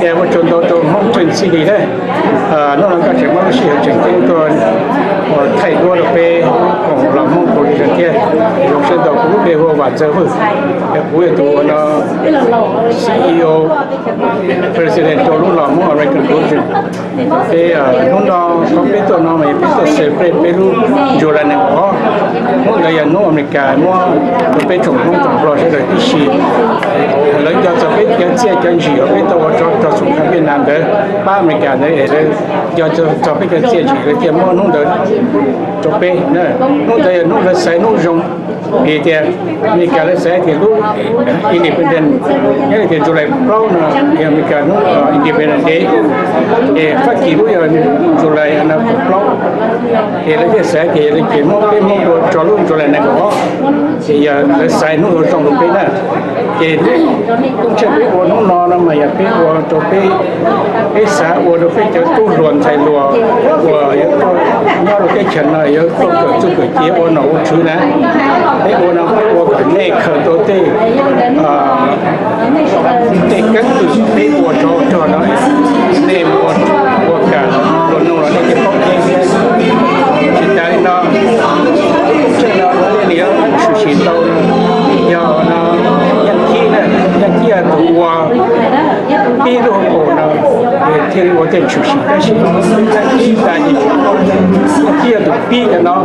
để một chỗ đó tôi mong chuyện gì đấy nó là các trường mong sự chuyện kinh tôi thầy đua được vềของเราmong của những cái lúc sinh đầu cũng đều vô vạn giờ vừa để cuối tuần nó CEO President tôi lúc nào muốn American Culture thì lúc đó có biết tôi nó mới biết tôi sẽ về Peru dù là này có muốn là nó America mua tôi biết trồng không trồng rồi sẽ được đi xí lấy cho biết cái xe chân gì ở biết tôi cho xuống các Việt Nam đấy ba America đấy để cho biết cái xe gì cái kia mua nó được cho biết nữa nó đây nó là sai nó dùng thì mình cả là sai thì lúc independent cái thì July Brown thì mình cả nó independent đấy thì phát triển lúc giờ July nó Brown thì lấy cái sai thì lấy cái món đồ cho lúc July này có thì giờ là sai nó trong lúc đấy nè thì cũng chưa biết nó mà giờ biết cho cái xã được cái chỗ tu luận thầy lùa của nhau được cái chuyện này giờ tôi cần chụp cái chế nó chứ nè cái nó cái này khởi đầu tiên để các từ để cho nó để của cả rồi nó là cái phong cách hiện tại nó trên nó để liệu sự chỉ tao giờ nó nhân khí là tụ biết được của nó thì我在主席但是现在你这样的比的呢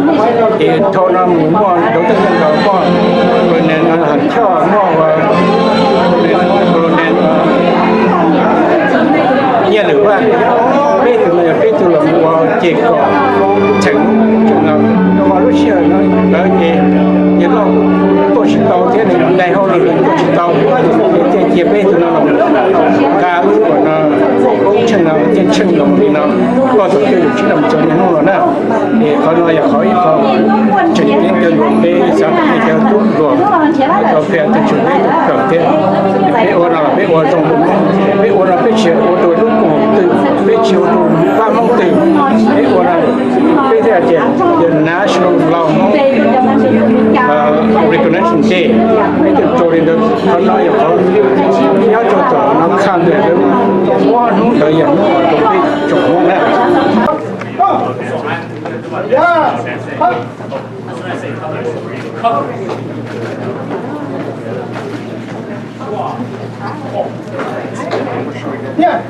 也头呢母嘛都在那个嘛可能很跳嘛nhà được ba biết từ là mua chỉ có chừng là nó lúc xưa nó ở gì những lâu tôi chỉ tàu thế này ngày hôm nay tôi chỉ tàu thì chỉ biết từ nó cá lúc của nó cũng chừng nào trên chừng đồng thì nó có thể cái chỉ làm cho những nó nè thì họ nói là khỏi không chỉ những cái luồng cái sáng cái cái tốt luồng có phải tự chuẩn bị cần thế biết ôn là biết ôn trong bụng biết ôn là biết chuyện ôn tôi lúc từ biết chiều ba mong từ biết ôn là biết thế là the national Lao Hmong recognition day biết được cho nên họ nói là họ nhớ cho tụi nó khăn được cái quá nó thời gian nó cũng biết chọn nè Yeah.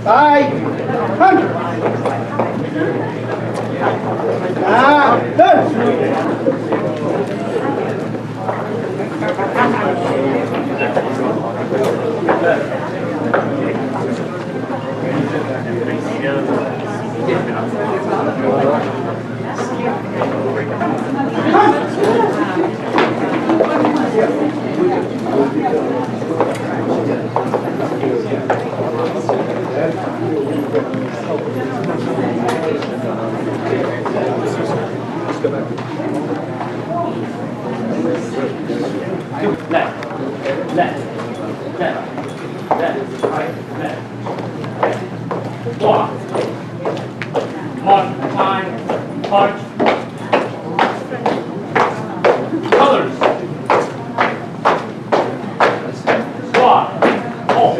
Bye. Come. Good. One time punch. Colors. Squat. Hold.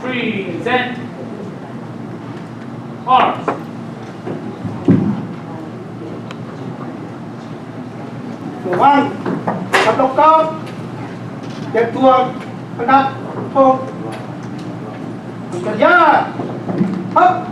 Present. Arms. One. Tập động cao. Đẹp chuồng. Đặt. Không. Cần ra. Hấp.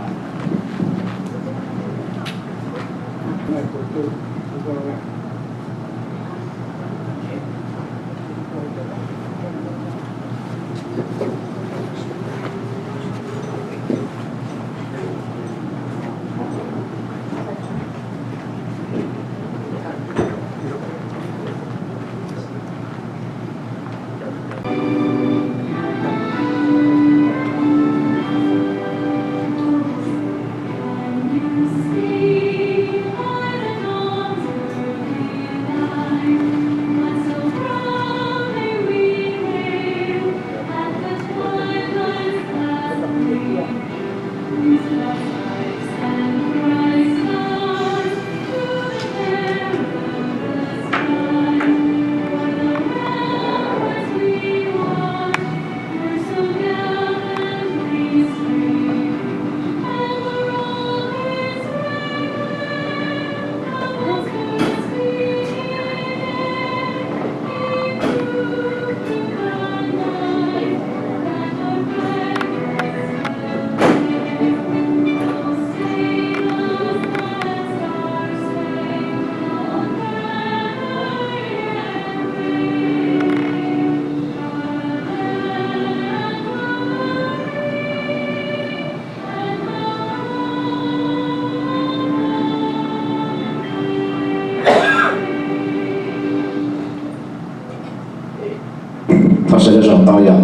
ต้องอย่าง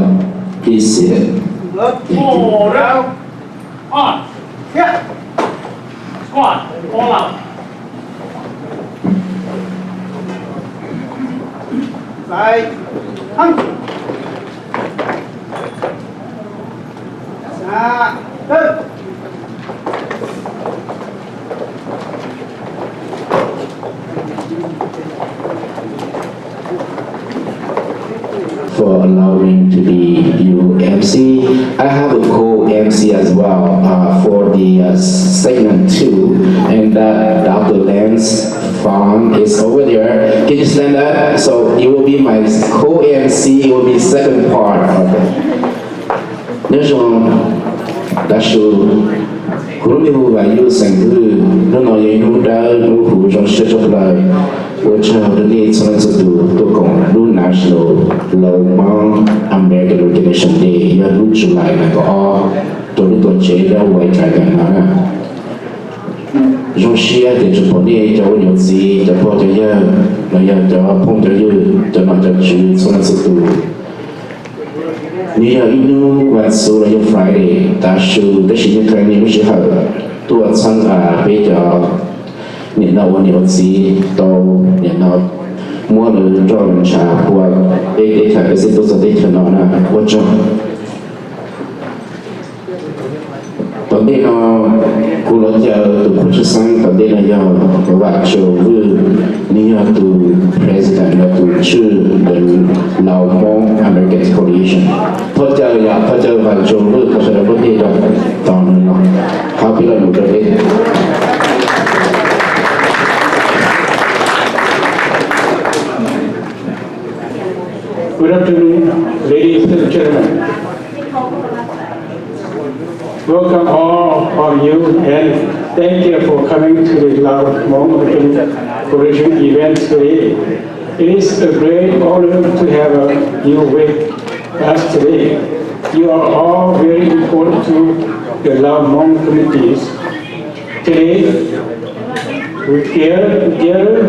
please sit Order. On. Yeah. Squat. All out. Sai. Hăng. Xa. Đơn. for allowing to be UMC. I have a co-MC as well for the segment 2, and Dr. Lance Fong is over there. Can you stand up? So you will be my co-MC, you will be second part of it. Nếu rằng đã số cũng như vậy yêu sinh ngữ nó nói gì nó đã nó hữu trong sự chấp lại của cha nó đi trong sự tu tu công lu national Lao Hmong American Recognition Day ya lu July này có tổ lu tổ chế đã quay tráiกันมานะtrong xia thì chúng tôi đi cho nhiều gì choพ่อcho ya là ya cho phong cho you cho nó cho chữ trong sự tu New Year inu quan số là Friday, ta số đã chỉ những cái này mới hở, tua sang bây giờ những nào nhiều gì tàu những nào mua được cho mình trả qua để thay cái gì tôi sẽ để cho nó là quan trọng. Tao đây nó cô nói giờ từ phút sáng tao đây là giờ các bạn cho vừa New Year từ president là từ chữ đến Lao Hmong American Coalition. Thôi giờ và cho vừa có sẽ là vấn đề đó toàn nó how biết là đủ rồi đấy. Good afternoon, ladies and gentlemen. Welcome all of you and thank you for coming to the Lao Hmong American Coalition event today. It is a great honor to have you with us today. You are all very important to the Lao Hmong communities. Today, we gather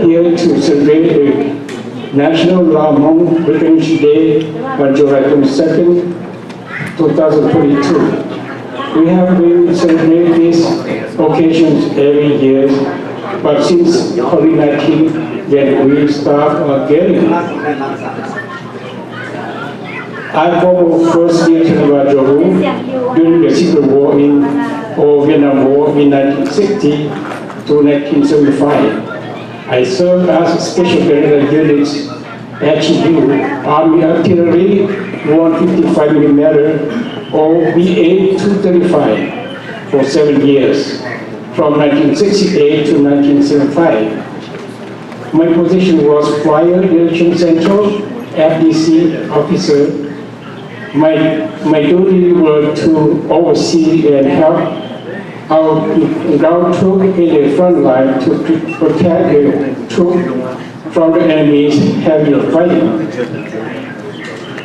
here to celebrate the National Lao Hmong Recognition Day on July 22nd, 2022. We have been celebrating these occasions every year, but since COVID-19, then we start again. I former first year General Joru during the Civil War or Vietnam War in 1960 to 1975. I served as Special General Units HU, Army Artillery 155mm or BA-235 for 7 years, from 1968 to 1975. My position was Fire Direction Central FDC officer. My duty was to oversee and help our ground troops in the front line to protect the troops from the enemy's heavy fighting.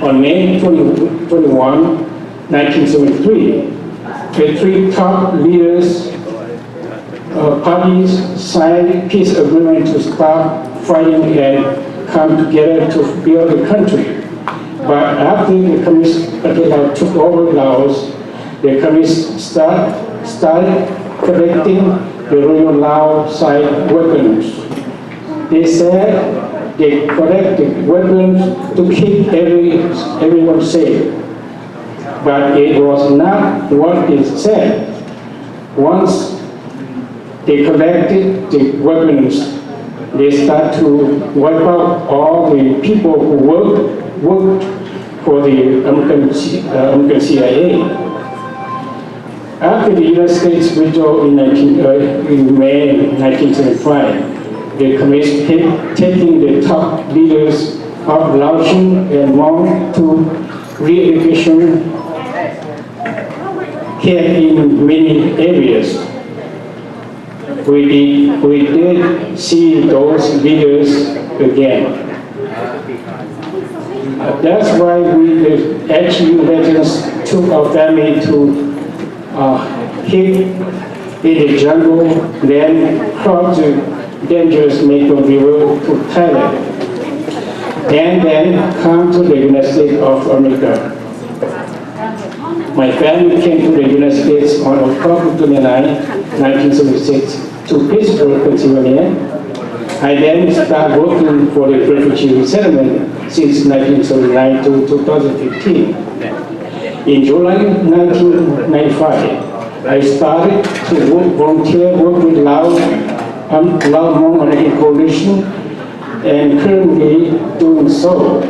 On May 21, 1973, the three top leaders parties signed peace agreement to stop fighting and come together to build the country. But after the communists took over Laos, the communists started collecting the Royal Lao side weapons. They said they collected weapons to keep everyone safe. But it was not what it said. Once they collected the weapons, they started to wipe out all the people who worked for the American CIA. After the United States withdrew in May 1975, the communists taking the top leaders of Laotian and Hmong to re-education here in many areas. We did see those leaders again. That's why we, the HU veterans, took our family to hid in the jungle, then crossed the dangerous Mekong River to Thailand. and then come to the United States of America. My family came to the United States on October 29, 1976 to Pittsburgh, Pennsylvania. I then started working for the refugee resettlement since 1979 to 2015. In July 1995, I started to volunteer work with Lao Hmong American Coalition and currently doing so.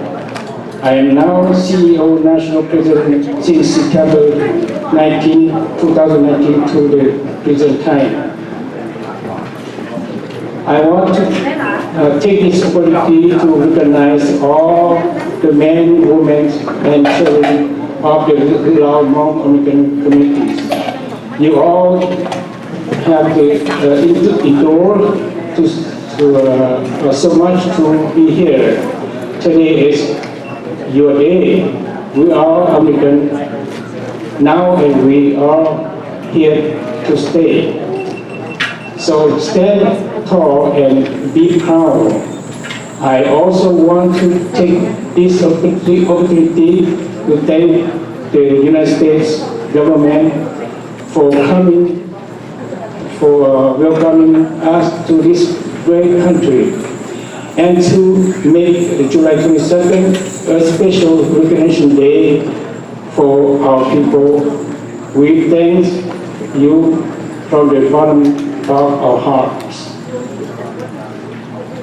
I am now CEO National President since September 2019 to the present time. I want to take this opportunity to recognize all the men, women, and children of the Lao Hmong American communities. You all have to endure so much to be here. Today is your day. We are American now and we are here to stay. So stand tall and be proud. I also want to take this opportunity to thank the United States government for welcoming us to this great country, and to make July 22nd a special recognition day for our people. We thank you from the bottom of our hearts.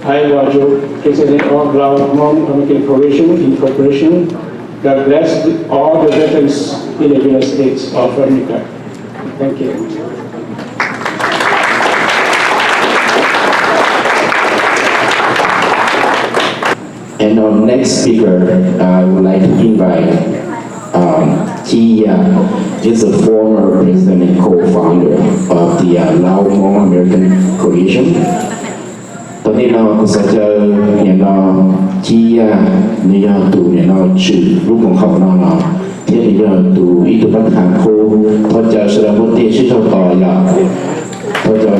I was your President of Lao Hmong American Coalition Incorporation. God bless all the veterans in the United States of America. Thank you. And our next speaker, I would like to invite he is a former president and co-founder of the Lao Hmong American Coalition. ตอนนี้เราก็จะเจอเนี่ยเราที่เนี่ยตูเนี่ยเราชื่อลูกของเขาเราที่เนี่ยตูอีตุปัญหาโคพอจะแสดงว่าที่ชื่อเขาต่อยพอจะ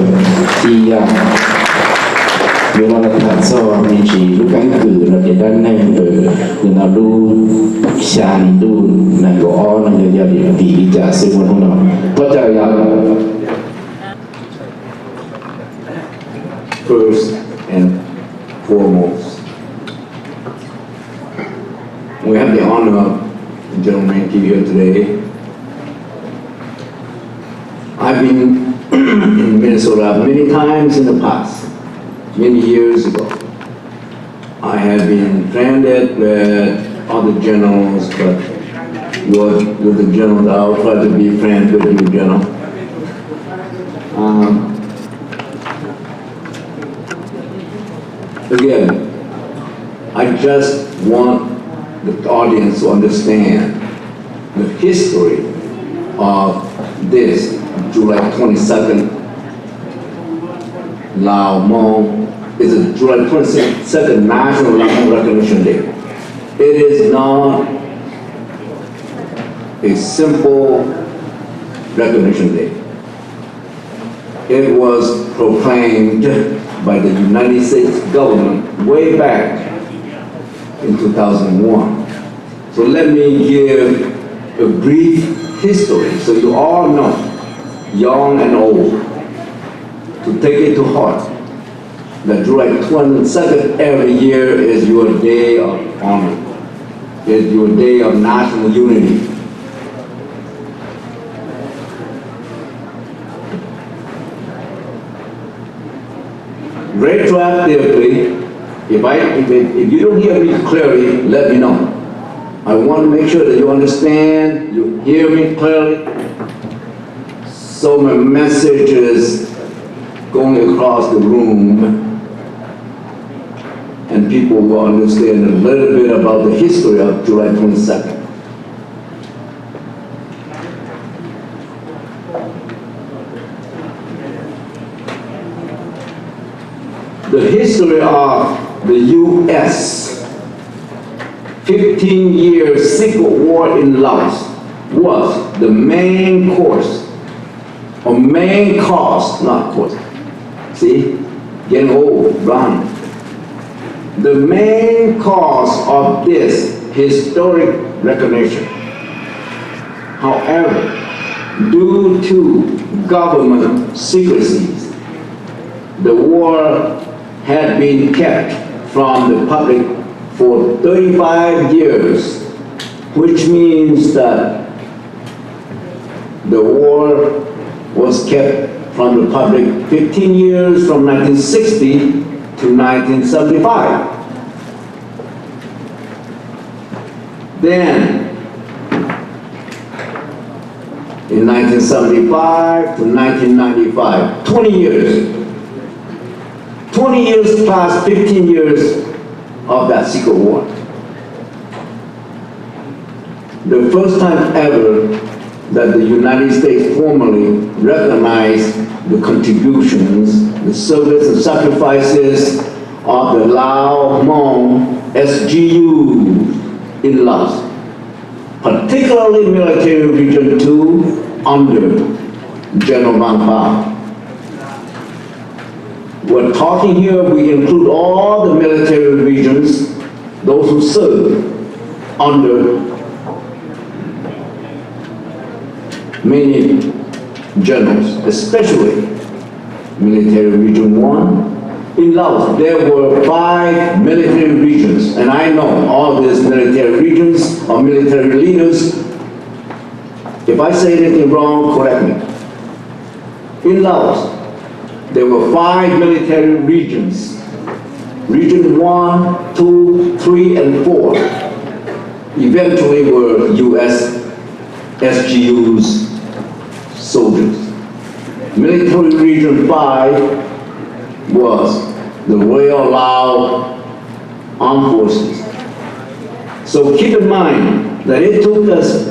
ที่nếu mà là thật so mình chỉ lúc cánh cử là để đan này rồi nào đu sàn đu này gõ này giờ để vì trả sự muốn không nào có trời First and foremost, we have the honor of General Mankey here today. I've been in Minnesota many times in the past. Many years ago, I have been friended with other generals, but with the generals, I'll try to be friends with you, General. Again, I just want the audience to understand the history of this July 22nd Lao Hmong is a July 22nd National Lao Hmong Recognition Day. It is not a simple recognition day. It was proclaimed by the United States government way back in 2001. So let me give a brief history so you all know, young and old, to take it to heart that July 22nd every year is your day of honor, is your day of national unity. Retroactively, if you don't hear me clearly, let me know. I want to make sure that you understand, you hear me clearly, so my message is going across the room and people will understand a little bit about the history of July 22nd. The history of the U.S. 15-year civil war in Laos was the main course, or main cause, not course. See, getting old, blind. the main cause of this historic recognition. However, due to government secrecies, the war had been kept from the public for 35 years, which means that the war was kept from the public 15 years from 1960 to 1975. Then, in 1975 to 1995, 20 years. 20 years plus 15 years of that secret war. The first time ever that the United States formally recognized the contributions, the service and sacrifices of the Lao Hmong SGUs in Laos, particularly Military Region 2 under General Van Pao. We're talking here, we include all the military regions, those who serve under many generals, especially Military Region 1. In Laos, there were 5 military regions, and I know all these military regions or military leaders. If I say anything wrong, correct me. In Laos, there were 5 military regions. Region 1, 2, 3, and 4 eventually were U.S. SGU's soldiers. Military Region 5 was the Royal Lao Armed Forces. So keep in mind that it took us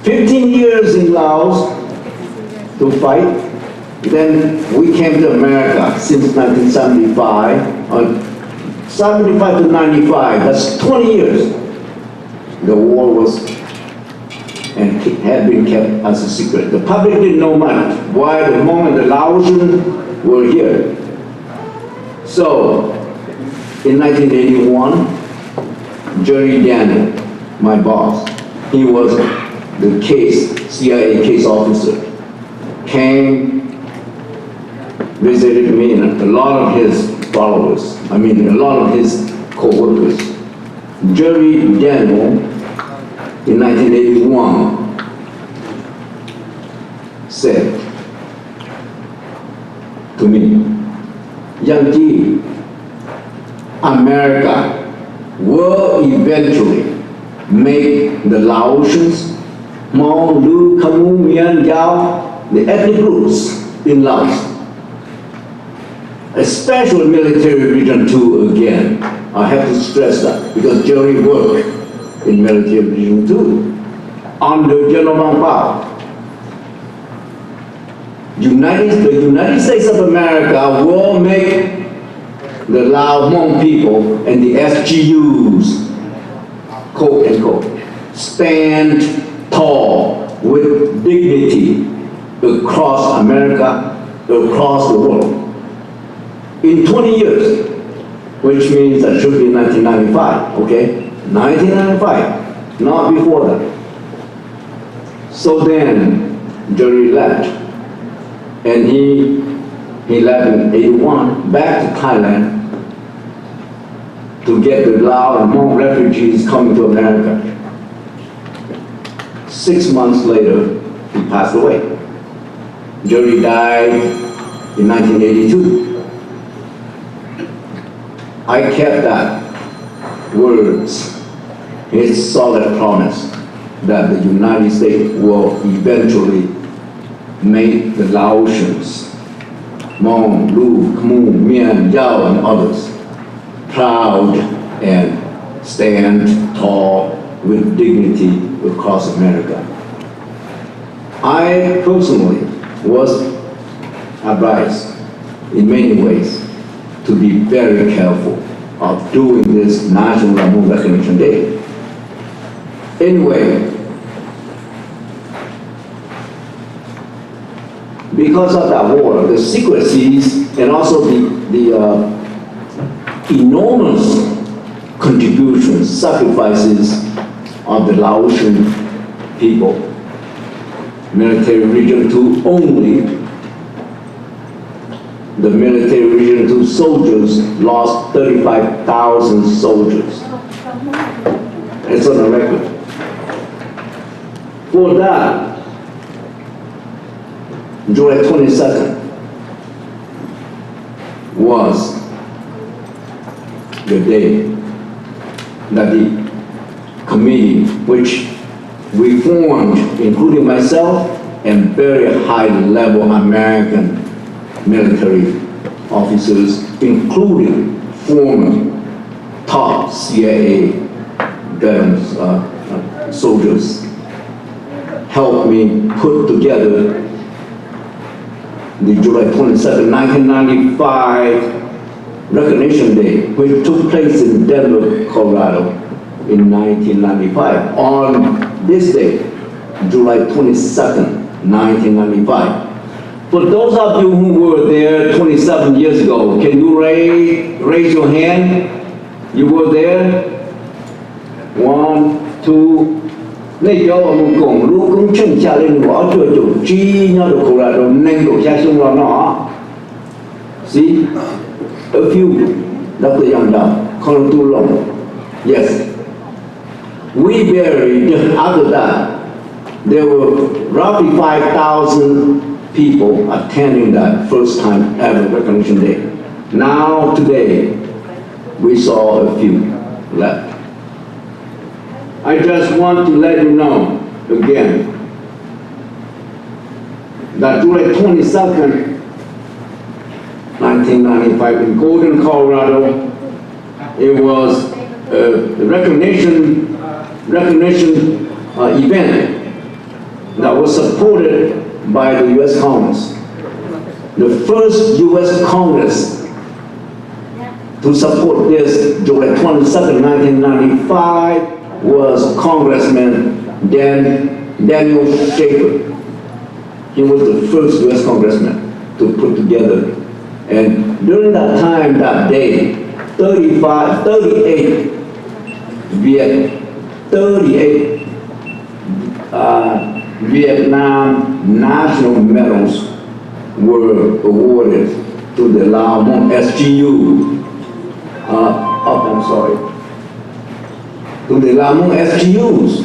15 years in Laos to fight. Then we came to America since 1975, 75 to 95, that's 20 years. The war was and had been kept as a secret. The public didn't know much why the Hmong and the Laotians were here. So, in 1981, Jerry Daniel, my boss, he was the CIA case officer, came, visited me and a lot of his followers, a lot of his co-workers. Jerry Daniel, in 1981, said to me, "Young G, America will eventually make the Laotians, Hmong, Lu, Khmer, Mien, Yao, the ethnic groups in Laos, especially Military Region 2 again." I have to stress that because Jerry worked in Military Region 2 under General Van Pao. The United States of America will make the Lao Hmong people and the SGUs, quote unquote, stand tall with dignity across America, across the world. In 20 years, which means that should be 1995, okay? 1995, not before that. So then, Jerry left, and he left in 81, back to Thailand, to get the Lao and Hmong refugees coming to America. 6 months later, he passed away. Jerry died in 1982. I kept that words, his solid promise that the United States will eventually make the Laotians, Hmong, Lu, Khmer, Mien, Yao, and others proud and stand tall with dignity across America. I personally was advised in many ways to be very careful of doing this National Lao Hmong Recognition Day. Anyway, because of that war, the secrecies and also the enormous contributions, sacrifices of the Laotian people. Military Region 2 only, the Military Region 2 soldiers lost 35,000 soldiers. It's on the record. For that, July 22nd was the day that the committee, which we formed, including myself and very high-level American military officers, including former top CIA veterans, soldiers, helped me put together the July 22nd, 1995 Recognition Day, which took place in Denver, Colorado in 1995. On this day, July 22nd, 1995. For those of you who were there 27 years ago, can you raise your hand? You were there? 1, 2. 那叫我们公路工程下来的话，就只要的过来都能够下xuống了呢。See, a few, Dr. Yang, Colonel Tulong. Yes. We buried, after that, there were roughly 5,000 people attending that first time ever Recognition Day. Now, today, we saw a few left. I just want to let you know again that July 22nd, 1995 in Golden, Colorado, it was a recognition event that was supported by the U.S. Congress. The first U.S. Congress to support this July 22nd, 1995 was Congressman Daniel Schaefer. He was the first U.S. Congressman to put together. And during that time, that day, 38 Vietnam national medals were awarded to the Lao Hmong SGU. To the Lao Hmong SGUs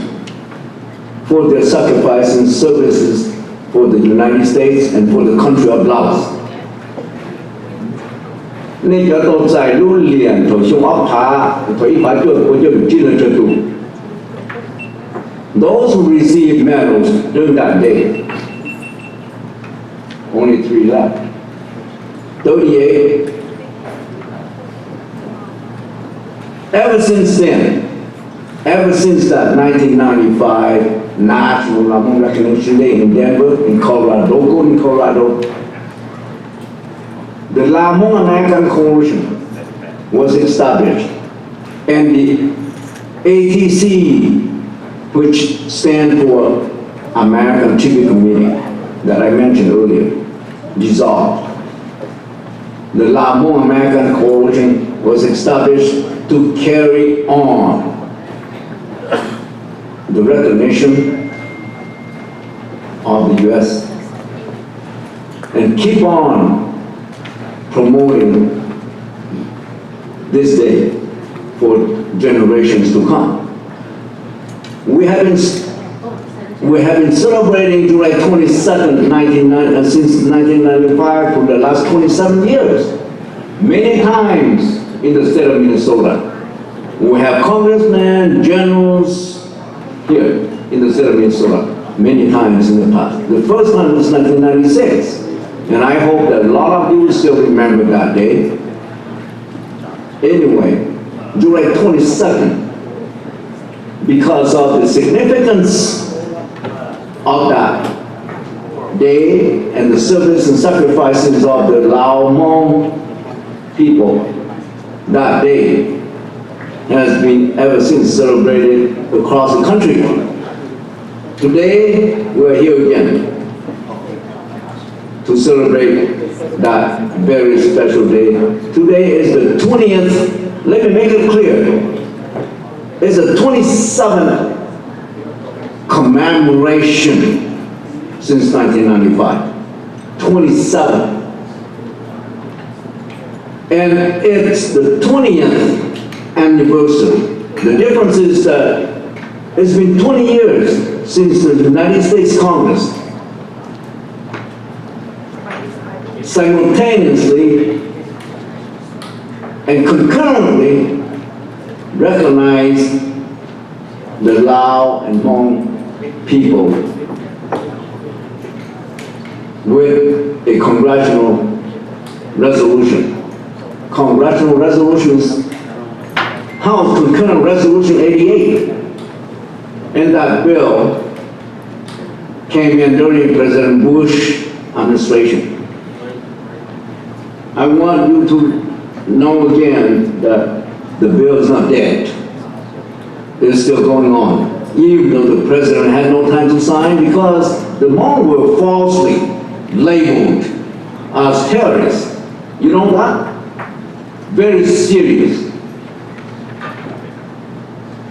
for their sacrifice and services for the United States and for the country of Laos. 那个都在路练头胸爬腿把这我就进了这度。Those who received medals during that day, only 3 left. 38. Ever since then, ever since that 1995 National Lao Hmong Recognition Day in Denver, in Colorado, Golden, Colorado, the Lao Hmong American Coalition was established, and the ATC, which stands for American Tribute Committee, that I mentioned earlier, dissolved. The Lao Hmong American Coalition was established to carry on the recognition of the U.S. and keep on promoting this day for generations to come. We have been celebrating July 22nd, since 1995 for the last 27 years, many times in the state of Minnesota. We have congressmen, generals here in the state of Minnesota many times in the past. The first time was 1996, and I hope that a lot of you still remember that day. Anyway, July 22nd, because of the significance of that day and the service and sacrifices of the Lao Hmong people, that day has been ever since celebrated across the country. Today, we're here again to celebrate that very special day. Today is the 20th, let me make it clear, it's the 27th commemoration since 1995. 27. And it's the 20th anniversary. The difference is that it's been 20 years since the United States Congress simultaneously and concurrently recognized the Lao and Hmong people with a congressional resolution. Congressional resolutions, House Concurrent Resolution 88. And that bill came in during President Bush administration. I want you to know again that the bill is not dead. It's still going on, even though the president had no time to sign because the Hmong were falsely labeled as terrorists. You know that? Very serious.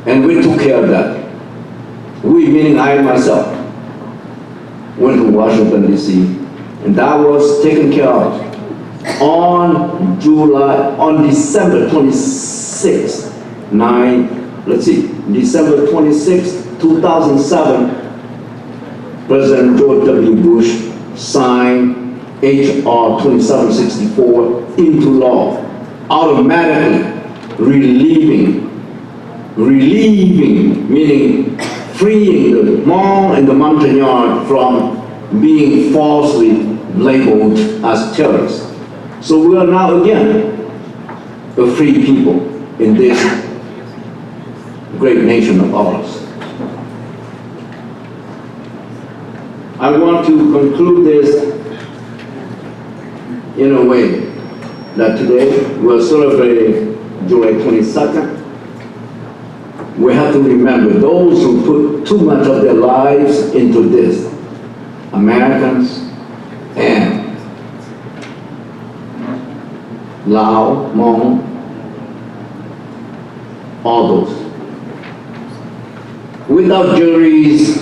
And we took care of that. We, meaning I myself, went to Washington, D.C., and that was taken care of on December 26, December 26, 2007, President George W. Bush signed H.R. 2764 into law, automatically relieving, meaning freeing the Hmong and the Montagnard from being falsely labeled as terrorists. So we are now again a free people in this great nation of ours. I want to conclude this in a way that today we're celebrating July 22nd. We have to remember those who put too much of their lives into this, Americans and Lao, Hmong, all those. Without juries,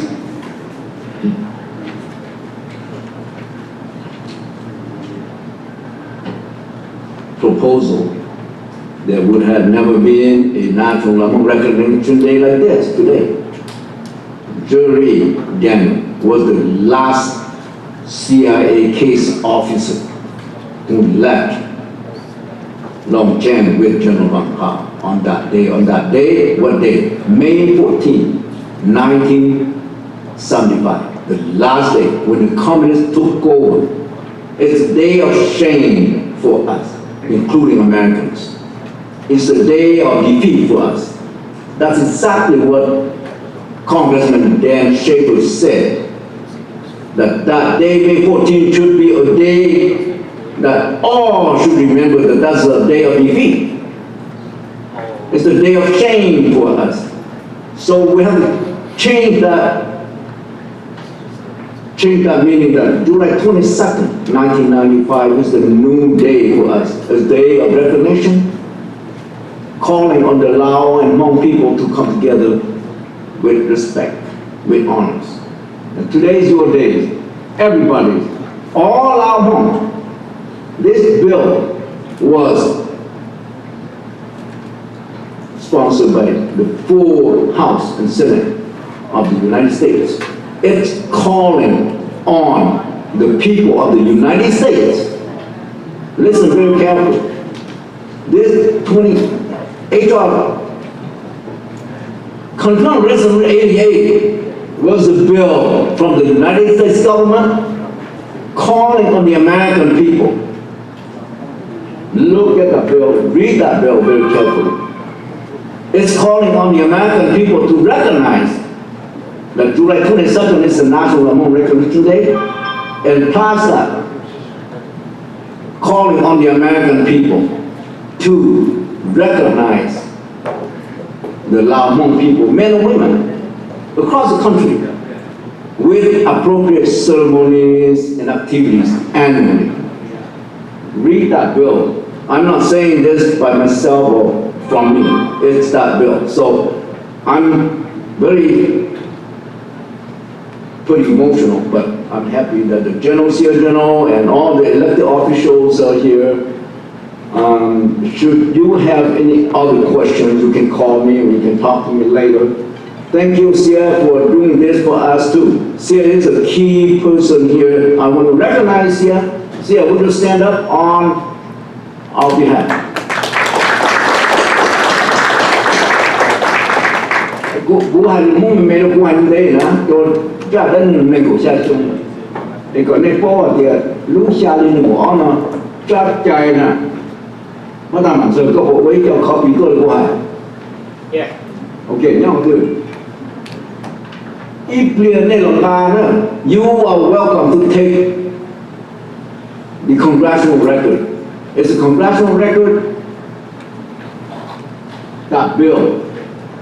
proposal, there would have never been a national Lao Hmong recognition day like this today. Jury Daniel was the last CIA case officer who left Long Chen with General Van Ha on that day. On that day, what day? May 14, 1975. The last day when the communists took over. It's a day of shame for us, including Americans. It's a day of defeat for us. That's exactly what Congressman Dan Schaefer said, that day, May 14, should be a day that all should remember that that's a day of defeat. It's a day of shame for us. So we have to change that meaning that July 22nd, 1995 is the new day for us, a day of recognition, calling on the Lao and Hmong people to come together with respect, with honors. And today is your day. Everybody, all Lao Hmong. This bill was sponsored by the full House and Senate of the United States. It's calling on the people of the United States. Listen very carefully. This HR Concurrent Resolution 88 was a bill from the United States government calling on the American people. Look at the bill, read that bill very carefully. It's calling on the American people to recognize that July 22nd is the National Lao Hmong Recognition Day, and past that, calling on the American people to recognize the Lao Hmong people, men and women, across the country, with appropriate ceremonies and activities annually. Read that bill. I'm not saying this by myself or from me. It's that bill. So I'm pretty emotional, but I'm happy that the generals here, and all the elected officials are here. Should you have any other questions, you can call me or you can talk to me later. Thank you, Sia, for doing this for us too. Sia is a key person here. I want to recognize Sia. Sia, would you stand up on our behalf? Cú hành mong mẹ cú hành đây nè, cho gia đình này của gia chung. Thì còn này phố thì lúc xa lên của nó chắc chạy nè. Mà ta mà giờ có bộ với cho copy tôi của hành. Yeah. Ok, nhau thôi. If clear này lòng ta nữa, you are welcome to take the congressional record. It's a congressional record, that bill.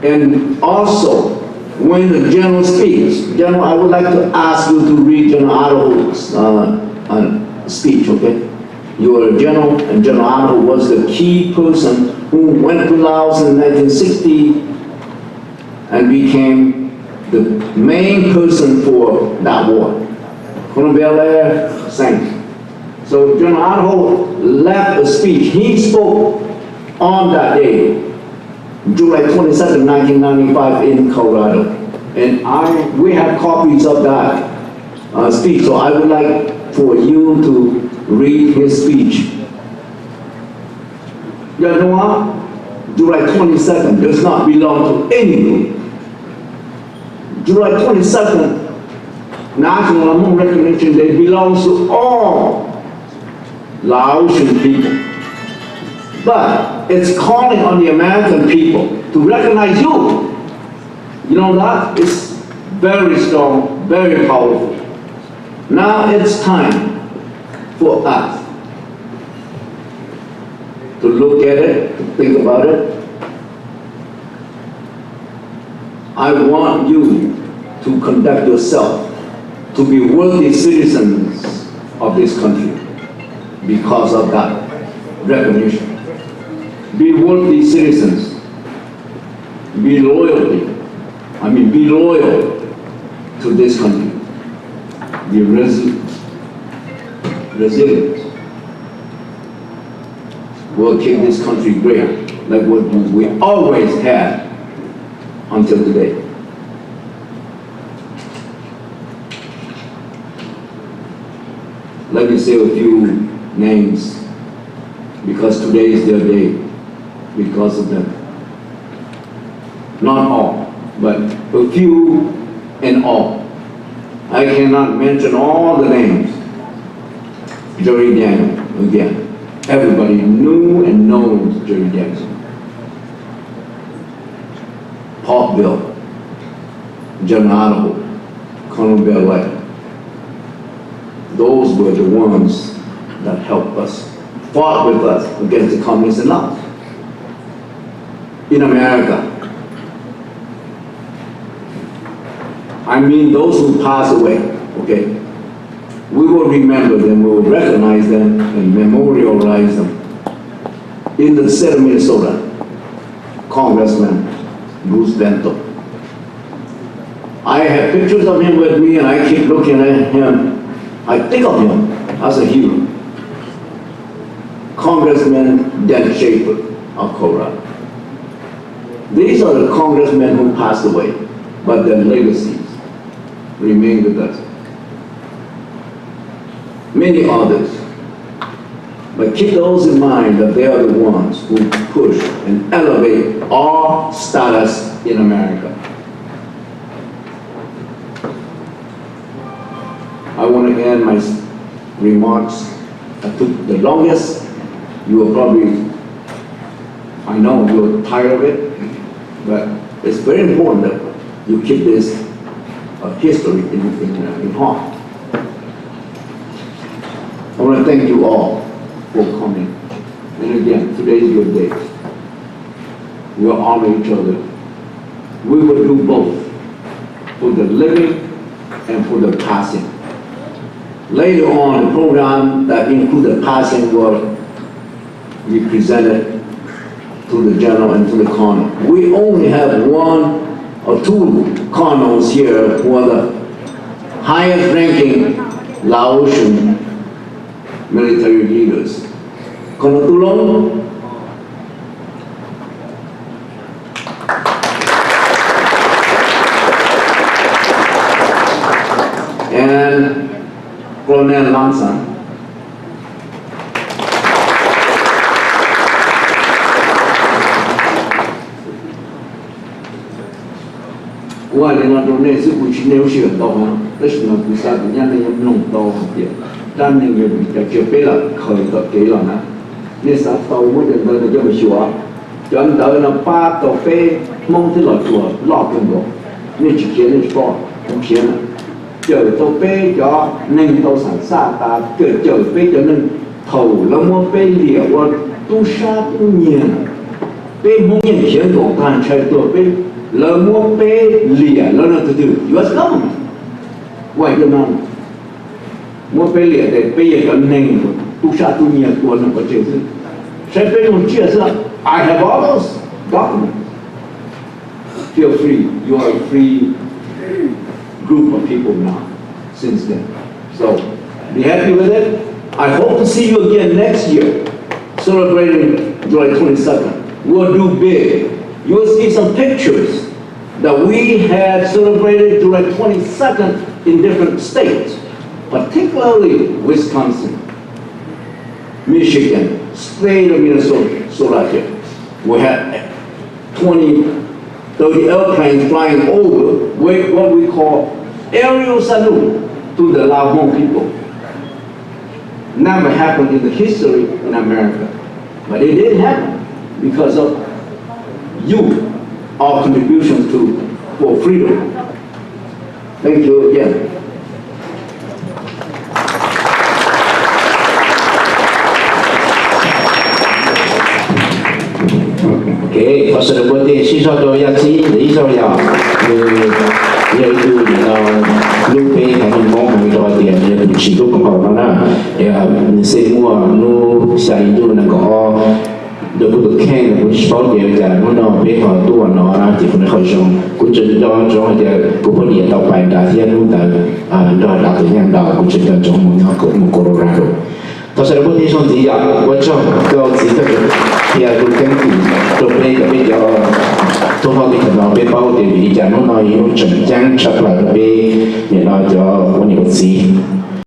And also, when the general speaks, General, I would like to ask you to read General Idaho's speech, okay? You are a general, and General Idaho was the key person who went to Laos in 1960 and became the main person for that war. Colonel Belair sank. So General Idaho left a speech. He spoke on that day, July 22nd, 1995 in Colorado. And we have copies of that speech. So I would like for you to read his speech. You know what? July 22nd does not belong to anyone. July 22nd, National Lao Hmong Recognition Day belongs to all Laotian people. But it's calling on the American people to recognize you. You know that? It's very strong, very powerful. Now it's time for us to look at it, to think about it. I want you to conduct yourself to be worthy citizens of this country because of that recognition. Be worthy citizens. Be loyal to this country. Be resilient. We'll keep this country great, like what we always had until today. Let me say a few names because today is their day. Because of them. Not all, but a few and all. I cannot mention all the names. Jerry Daniel, again. Everybody knew and knows Jerry Daniel. Paul Bill, General Idaho, Colonel Belair. Those were the ones that helped us, fought with us against the communists in Laos. In America. I mean those who passed away, okay? We will remember them, we will recognize them and memorialize them. In the state of Minnesota, Congressman Bruce Bento. I have pictures of him with me and I keep looking at him. I think of him as a hero. Congressman Dan Schaefer of Colorado. These are the congressmen who passed away, but their legacies remain with us. Many others. But keep those in mind that they are the ones who push and elevate our status in America. I want to end my remarks. I took the longest. You will probably, I know you're tired of it, but it's very important that you keep this history in heart. I want to thank you all for coming. And again, today is your day. We'll honor each other. We will do both for the living and for the passing. Later on, the program that included passing will be presented to the general and to the colonel. We only have one or two colonels here who are the highest ranking Laotian military leaders. Colonel Tulong, and Colonel Langsan. Qua lên là đồ này sự của chính nếu sửa tàu ha, tất nhiên là cứ sao cũng nhăn lên nông tàu học viện, đan nên người bị cái chuyện là khởi tập kế là na, nên sao tàu mới đến đây là cho mình sửa, cho anh tới là ba tàu phê mong thế là chùa lọt lên đó, nên chỉ kiến nên có không kiến là chờ tàu phê cho nên tàu sản xa ta chờ phê cho nên thầu là mua phê liệu và tu sa tu nhiên, phê mong nhiên kiến của toàn trời tàu phê là mua phê lìa là nó từ từ US government ngoài Việt Nam mua phê lìa để phê giờ cho nên tu sa tu nhiên của nó có chịu sự sẽ phê một chia sẻ I have all those documents. Feel free, you are a free group of people now since then. So be happy with it. I hope to see you again next year, celebrating July 22nd. We'll do big. You will see some pictures that we had celebrated July 22nd in different states, particularly Wisconsin, Michigan, state of Minnesota. We had 20, 30 airplanes flying over with what we call aerial salute to the Lao Hmong people. Never happened in the history in America, but it did happen because of you, our contributions for freedom. Thank you again. Okay, first of all, the Shisha to Yatsi, the Israel, the Yaitu, Lupe, and Mong, and the Chico Corona, the same one, no Saidu, and go, the good can, which spot there, that one of paper, two and all, different question, which is the John, the Kupoli, and by that, and Dr. Yanda, which is the John Colorado. Thật sự bố tí xong thì quan trọng cho chỉ tất cả thì tôi kém thì tôi đây là bây giờ tôi hỏi cái nào biết bao thì vì chẳng nó nói nó chẳng chắc là bây giờ nó cho quan điểm gì